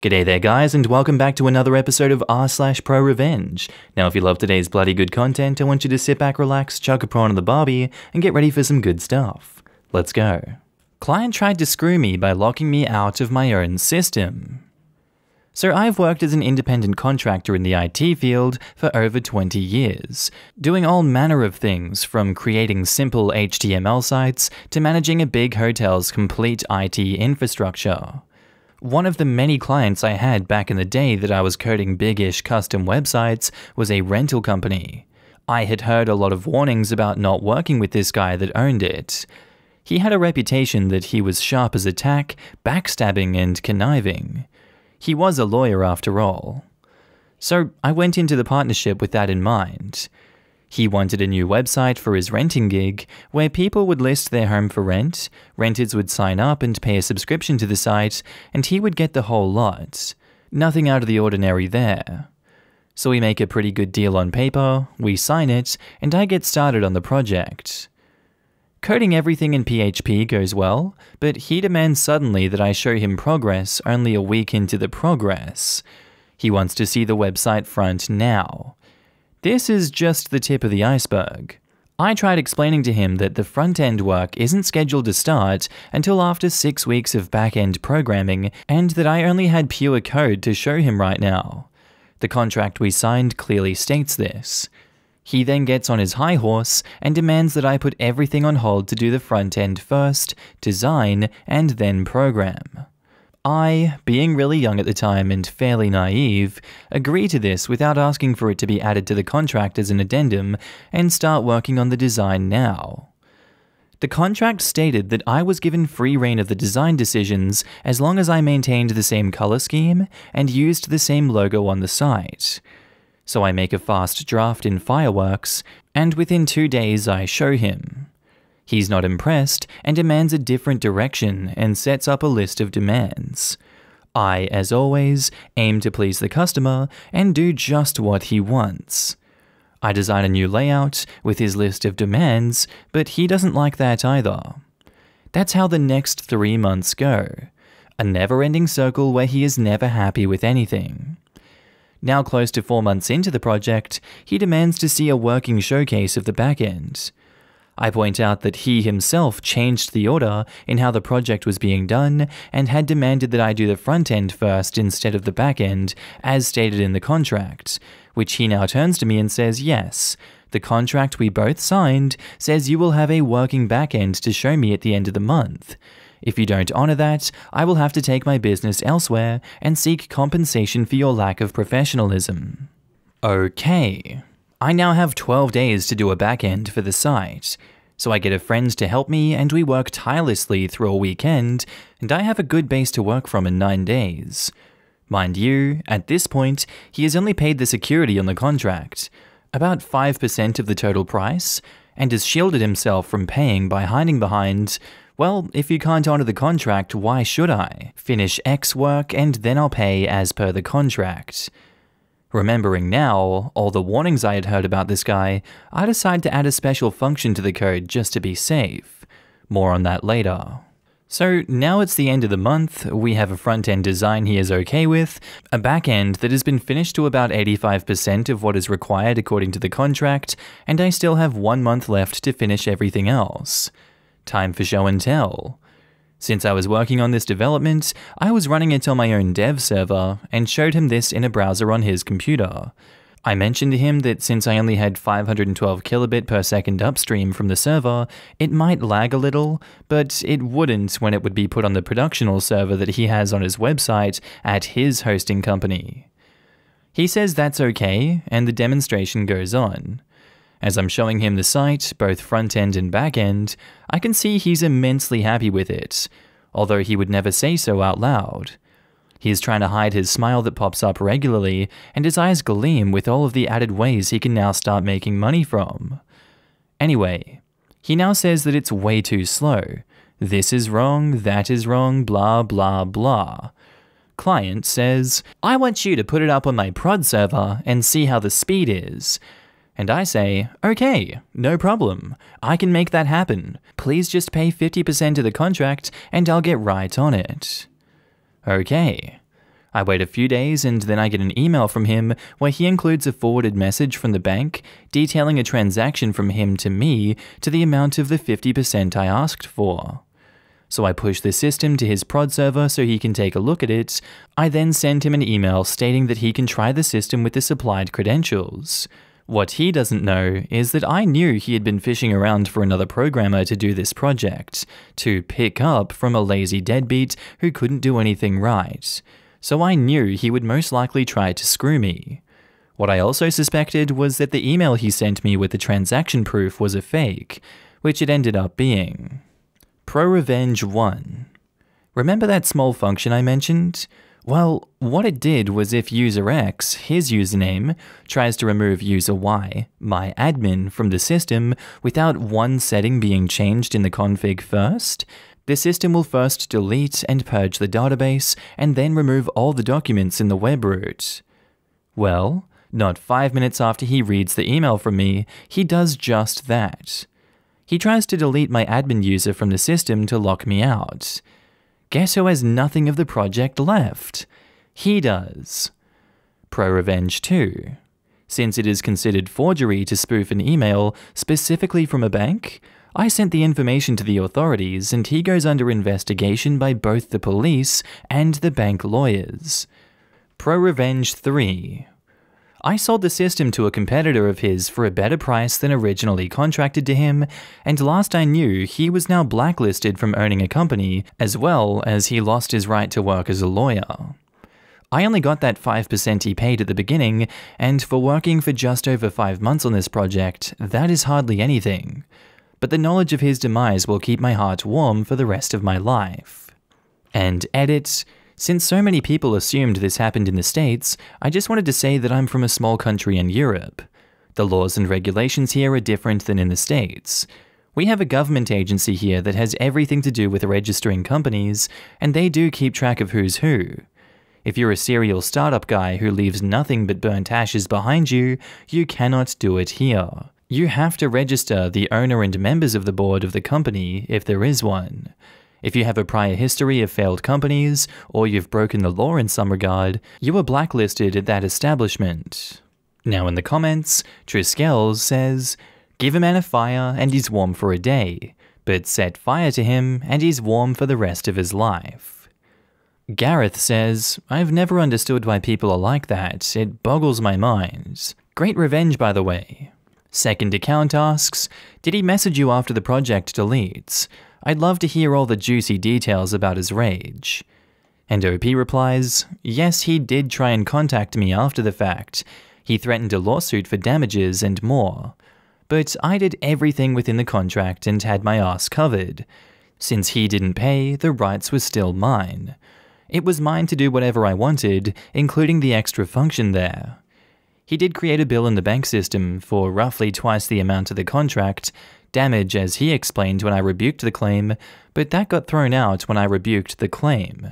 G'day there guys, and welcome back to another episode of r/ProRevenge. Now if you love today's bloody good content, I want you to sit back, relax, chuck a prawn on the barbie, and get ready for some good stuff. Let's go. Client tried to screw me by locking me out of my own system. So I've worked as an independent contractor in the IT field for over 20 years, doing all manner of things from creating simple HTML sites to managing a big hotel's complete IT infrastructure. One of the many clients I had back in the day that I was coding big-ish custom websites was a rental company. I had heard a lot of warnings about not working with this guy that owned it. He had a reputation that he was sharp as a tack, backstabbing and conniving. He was a lawyer after all. So I went into the partnership with that in mind. He wanted a new website for his renting gig, where people would list their home for rent, renters would sign up and pay a subscription to the site, and he would get the whole lot. Nothing out of the ordinary there. So we make a pretty good deal on paper, we sign it, and I get started on the project. Coding everything in PHP goes well, but he demands suddenly that I show him progress only a week into the progress. He wants to see the website front now. This is just the tip of the iceberg. I tried explaining to him that the front-end work isn't scheduled to start until after 6 weeks of back-end programming, and that I only had pure code to show him right now. The contract we signed clearly states this. He then gets on his high horse and demands that I put everything on hold to do the front-end first, design, and then program. I, being really young at the time and fairly naive, agree to this without asking for it to be added to the contract as an addendum and start working on the design now. The contract stated that I was given free rein of the design decisions as long as I maintained the same color scheme and used the same logo on the site. So I make a fast draft in Fireworks, and within 2 days I show him. He's not impressed and demands a different direction and sets up a list of demands. I, as always, aim to please the customer and do just what he wants. I design a new layout with his list of demands, but he doesn't like that either. That's how the next 3 months go. A never-ending circle where he is never happy with anything. Now close to 4 months into the project, he demands to see a working showcase of the backend. I point out that he himself changed the order in how the project was being done and had demanded that I do the front end first instead of the back end, as stated in the contract, which he now turns to me and says, yes, the contract we both signed says you will have a working back end to show me at the end of the month. If you don't honor that, I will have to take my business elsewhere and seek compensation for your lack of professionalism. Okay. I now have 12 days to do a backend for the site, so I get a friend to help me and we work tirelessly through a weekend, and I have a good base to work from in 9 days. Mind you, at this point, he has only paid the security on the contract, about 5% of the total price, and has shielded himself from paying by hiding behind, well, if you can't honor the contract, why should I? Finish X work and then I'll pay as per the contract. Remembering now all the warnings I had heard about this guy, I decided to add a special function to the code just to be safe. More on that later. So now it's the end of the month, we have a front-end design he is okay with, a back-end that has been finished to about 85% of what is required according to the contract, and I still have 1 month left to finish everything else. Time for show and tell. Since I was working on this development, I was running it on my own dev server and showed him this in a browser on his computer. I mentioned to him that since I only had 512 kilobit per second upstream from the server, it might lag a little, but it wouldn't when it would be put on the productional server that he has on his website at his hosting company. He says that's okay, and the demonstration goes on. As I'm showing him the site, both front-end and back-end, I can see he's immensely happy with it, although he would never say so out loud. He is trying to hide his smile that pops up regularly, and his eyes gleam with all of the added ways he can now start making money from. Anyway, he now says that it's way too slow. This is wrong, that is wrong, blah blah blah. Client says, I want you to put it up on my prod server and see how the speed is. And I say, okay, no problem. I can make that happen. Please just pay 50% of the contract and I'll get right on it. Okay. I wait a few days and then I get an email from him where he includes a forwarded message from the bank detailing a transaction from him to me to the amount of the 50% I asked for. So I push the system to his prod server so he can take a look at it. I then send him an email stating that he can try the system with the supplied credentials. What he doesn't know is that I knew he had been fishing around for another programmer to do this project, to pick up from a lazy deadbeat who couldn't do anything right. So I knew he would most likely try to screw me. What I also suspected was that the email he sent me with the transaction proof was a fake, which it ended up being. ProRevenge 1. Remember that small function I mentioned? Well, what it did was if user X, his username, tries to remove user Y, my admin, from the system without one setting being changed in the config first, the system will first delete and purge the database and then remove all the documents in the web root. Well, not 5 minutes after he reads the email from me, he does just that. He tries to delete my admin user from the system to lock me out. Guess who has nothing of the project left? He does. ProRevenge 2. Since it is considered forgery to spoof an email specifically from a bank, I sent the information to the authorities and he goes under investigation by both the police and the bank lawyers. ProRevenge 3. I sold the system to a competitor of his for a better price than originally contracted to him, and last I knew he was now blacklisted from owning a company, as well as he lost his right to work as a lawyer. I only got that 5% he paid at the beginning, and for working for just over 5 months on this project, that is hardly anything. But the knowledge of his demise will keep my heart warm for the rest of my life. And edit. Since so many people assumed this happened in the States, I just wanted to say that I'm from a small country in Europe. The laws and regulations here are different than in the States. We have a government agency here that has everything to do with registering companies, and they do keep track of who's who. If you're a serial startup guy who leaves nothing but burnt ashes behind you, you cannot do it here. You have to register the owner and members of the board of the company if there is one. If you have a prior history of failed companies, or you've broken the law in some regard, you are blacklisted at that establishment. Now in the comments, Triskells says, give a man a fire and he's warm for a day, but set fire to him and he's warm for the rest of his life. Gareth says, I've never understood why people are like that, it boggles my mind. Great revenge, by the way. Second account asks, did he message you after the project deletes? I'd love to hear all the juicy details about his rage. And OP replies, yes, he did try and contact me after the fact. He threatened a lawsuit for damages and more. But I did everything within the contract and had my ass covered. Since he didn't pay, the rights were still mine. It was mine to do whatever I wanted, including the extra function there. He did create a bill in the bank system for roughly twice the amount of the contract, damage as he explained when I rebuked the claim, but that got thrown out when I rebuked the claim.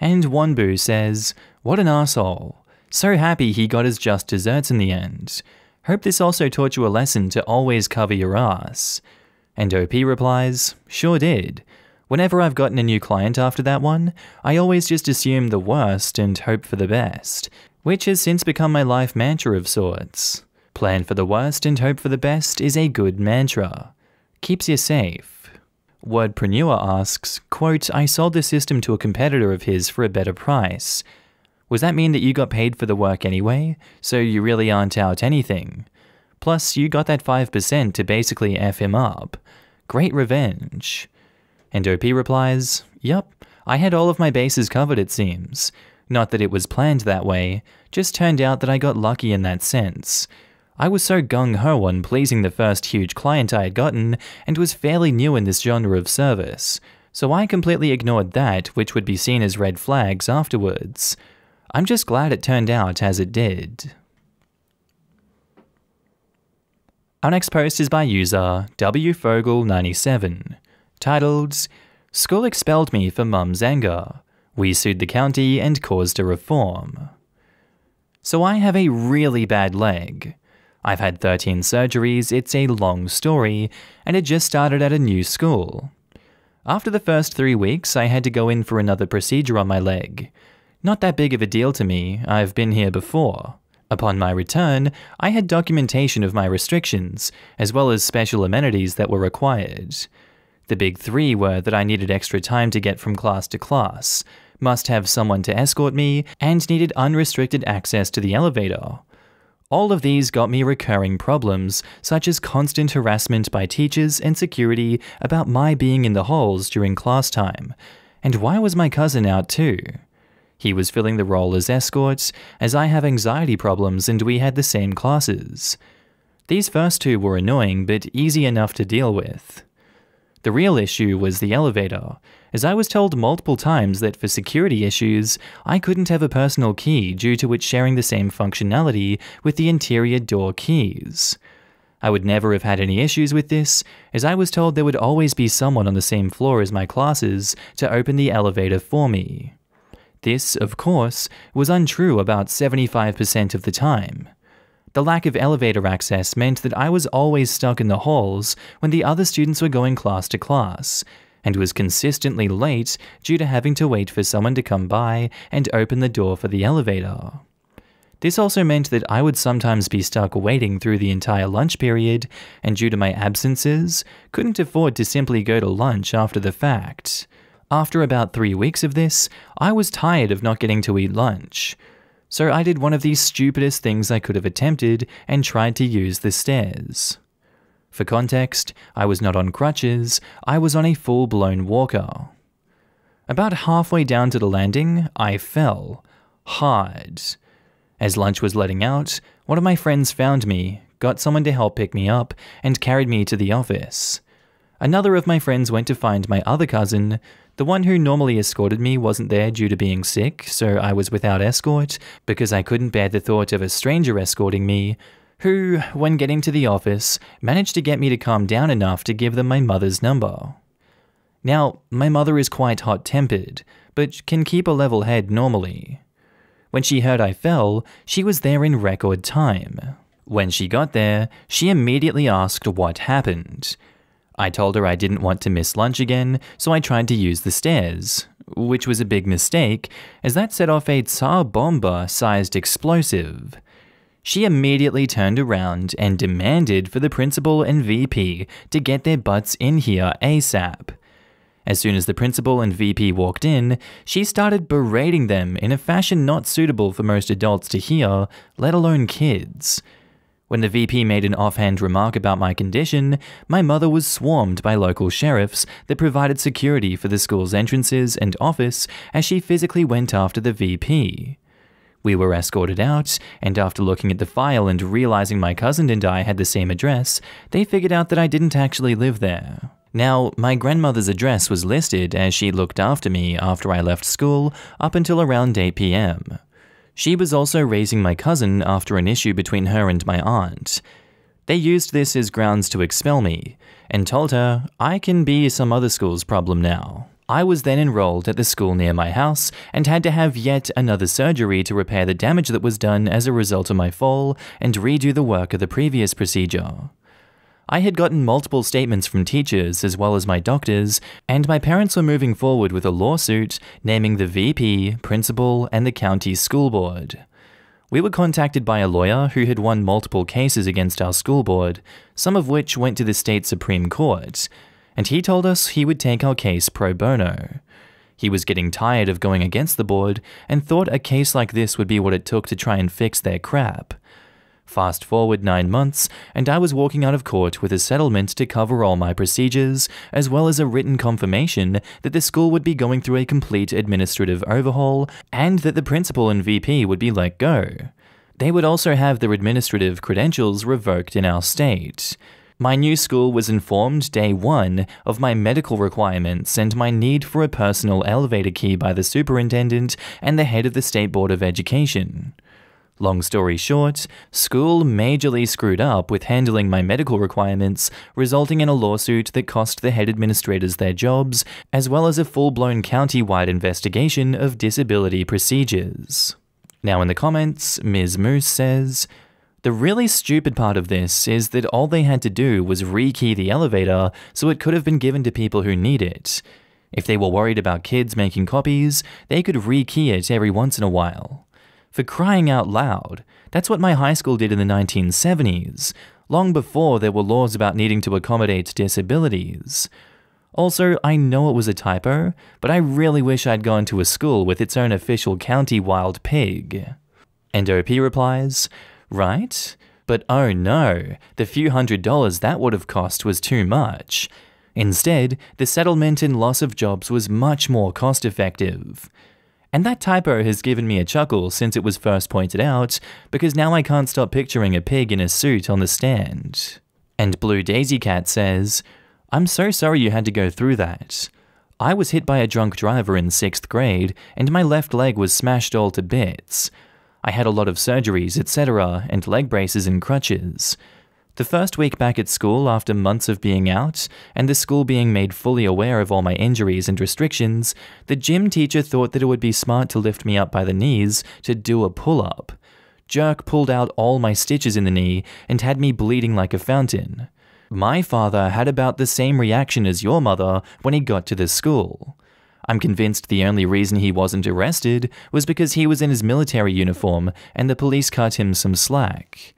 And Wanbu says, what an arsehole. So happy he got his just desserts in the end. Hope this also taught you a lesson to always cover your ass. And OP replies, sure did. Whenever I've gotten a new client after that one, I always just assume the worst and hope for the best, which has since become my life mantra of sorts. Plan for the worst and hope for the best is a good mantra. Keeps you safe. Wordpreneur asks, quote, I sold the system to a competitor of his for a better price. Was that mean that you got paid for the work anyway? So you really aren't out anything. Plus, you got that 5% to basically F him up. Great revenge. And OP replies, yup, I had all of my bases covered it seems. Not that it was planned that way, just turned out that I got lucky in that sense. I was so gung-ho on pleasing the first huge client I had gotten, and was fairly new in this genre of service, so I completely ignored that which would be seen as red flags afterwards. I'm just glad it turned out as it did. Our next post is by user WFogel97, titled, School expelled me for mum's anger. We sued the county and caused a reform. So I have a really bad leg. I've had 13 surgeries, it's a long story, and it just started at a new school. After the first 3 weeks, I had to go in for another procedure on my leg. Not that big of a deal to me, I've been here before. Upon my return, I had documentation of my restrictions, as well as special amenities that were required. The big three were that I needed extra time to get from class to class, must have someone to escort me, and needed unrestricted access to the elevator. All of these got me recurring problems, such as constant harassment by teachers and security about my being in the halls during class time. And why was my cousin out too? He was filling the role as escort, as I have anxiety problems and we had the same classes. These first two were annoying, but easy enough to deal with. The real issue was the elevator, as I was told multiple times that for security issues, I couldn't have a personal key due to it sharing the same functionality with the interior door keys. I would never have had any issues with this, as I was told there would always be someone on the same floor as my classes to open the elevator for me. This, of course, was untrue about 75% of the time. The lack of elevator access meant that I was always stuck in the halls when the other students were going class to class, and was consistently late due to having to wait for someone to come by and open the door for the elevator. This also meant that I would sometimes be stuck waiting through the entire lunch period, and due to my absences, couldn't afford to simply go to lunch after the fact. After about 3 weeks of this, I was tired of not getting to eat lunch. So I did one of the stupidest things I could have attempted and tried to use the stairs. For context, I was not on crutches, I was on a full-blown walker. About halfway down to the landing, I fell. Hard. As lunch was letting out, one of my friends found me, got someone to help pick me up, and carried me to the office. Another of my friends went to find my other cousin. The one who normally escorted me wasn't there due to being sick, so I was without escort, because I couldn't bear the thought of a stranger escorting me, who, when getting to the office, managed to get me to calm down enough to give them my mother's number. Now, my mother is quite hot-tempered, but can keep a level head normally. When she heard I fell, she was there in record time. When she got there, she immediately asked what happened. I told her I didn't want to miss lunch again, so I tried to use the stairs, which was a big mistake, as that set off a Tsar Bomba-sized explosive. She immediately turned around and demanded for the principal and VP to get their butts in here ASAP. As soon as the principal and VP walked in, she started berating them in a fashion not suitable for most adults to hear, let alone kids. When the VP made an offhand remark about my condition, my mother was swarmed by local sheriffs that provided security for the school's entrances and office as she physically went after the VP. We were escorted out, and after looking at the file and realizing my cousin and I had the same address, they figured out that I didn't actually live there. Now, my grandmother's address was listed as she looked after me after I left school up until around 8 p.m. She was also raising my cousin after an issue between her and my aunt. They used this as grounds to expel me, and told her I can be some other school's problem now. I was then enrolled at the school near my house and had to have yet another surgery to repair the damage that was done as a result of my fall and redo the work of the previous procedure. I had gotten multiple statements from teachers as well as my doctors, and my parents were moving forward with a lawsuit naming the VP, principal, and the county school board. We were contacted by a lawyer who had won multiple cases against our school board, some of which went to the state Supreme Court, and he told us he would take our case pro bono. He was getting tired of going against the board and thought a case like this would be what it took to try and fix their crap. Fast forward 9 months, and I was walking out of court with a settlement to cover all my procedures, as well as a written confirmation that the school would be going through a complete administrative overhaul, and that the principal and VP would be let go. They would also have their administrative credentials revoked in our state. My new school was informed day one of my medical requirements and my need for a personal elevator key by the superintendent and the head of the State Board of Education. Long story short, school majorly screwed up with handling my medical requirements, resulting in a lawsuit that cost the head administrators their jobs, as well as a full-blown county-wide investigation of disability procedures. Now in the comments, Ms. Moose says, "The really stupid part of this is that all they had to do was rekey the elevator so it could have been given to people who need it. If they were worried about kids making copies, they could rekey it every once in a while. For crying out loud, that's what my high school did in the 1970s, long before there were laws about needing to accommodate disabilities. Also, I know it was a typo, but I really wish I'd gone to a school with its own official county wild pig. And OP replies, right? But oh no, the few $100s that would have cost was too much. Instead, the settlement and loss of jobs was much more cost-effective. And that typo has given me a chuckle since it was first pointed out, because now I can't stop picturing a pig in a suit on the stand. And Blue Daisy Cat says, I'm so sorry you had to go through that. I was hit by a drunk driver in 6th grade, and my left leg was smashed all to bits. I had a lot of surgeries, etc., and leg braces and crutches. The first week back at school after months of being out, and the school being made fully aware of all my injuries and restrictions, the gym teacher thought that it would be smart to lift me up by the knees to do a pull-up. Jerk pulled out all my stitches in the knee and had me bleeding like a fountain. My father had about the same reaction as your mother when he got to the school. I'm convinced the only reason he wasn't arrested was because he was in his military uniform and the police cut him some slack.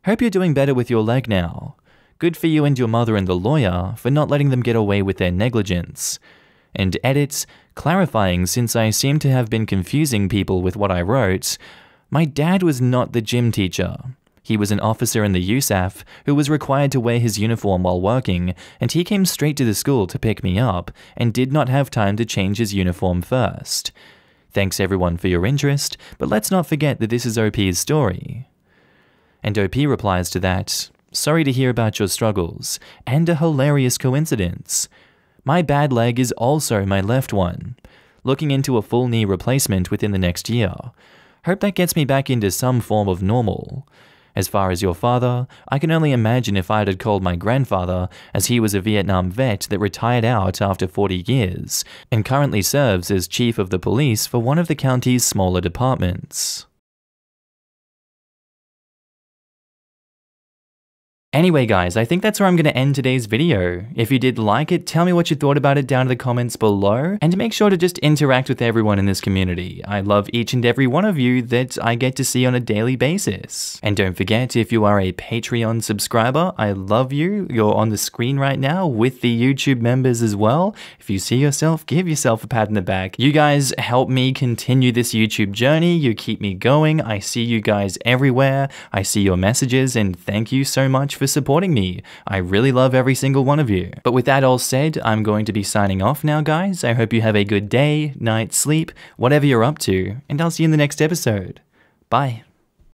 Hope you're doing better with your leg now. Good for you and your mother and the lawyer for not letting them get away with their negligence. And edit, clarifying since I seem to have been confusing people with what I wrote, my dad was not the gym teacher. He was an officer in the USAF who was required to wear his uniform while working, and he came straight to the school to pick me up and did not have time to change his uniform first. Thanks everyone for your interest, but let's not forget that this is OP's story. And OP replies to that, sorry to hear about your struggles, and a hilarious coincidence. My bad leg is also my left one. Looking into a full knee replacement within the next year. Hope that gets me back into some form of normal. As far as your father, I can only imagine if I had called my grandfather, as he was a Vietnam vet that retired out after 40 years, and currently serves as chief of the police for one of the county's smaller departments. Anyway guys, I think that's where I'm going to end today's video. If you did like it, tell me what you thought about it down in the comments below, and make sure to just interact with everyone in this community. I love each and every one of you that I get to see on a daily basis. And don't forget, if you are a Patreon subscriber, I love you. You're on the screen right now with the YouTube members as well. If you see yourself, give yourself a pat in the back. You guys help me continue this YouTube journey. You keep me going. I see you guys everywhere. I see your messages, and thank you so much for supporting me. I really love every single one of you. But with that all said, I'm going to be signing off now, guys. I hope you have a good day, night, sleep, whatever you're up to, and I'll see you in the next episode. Bye.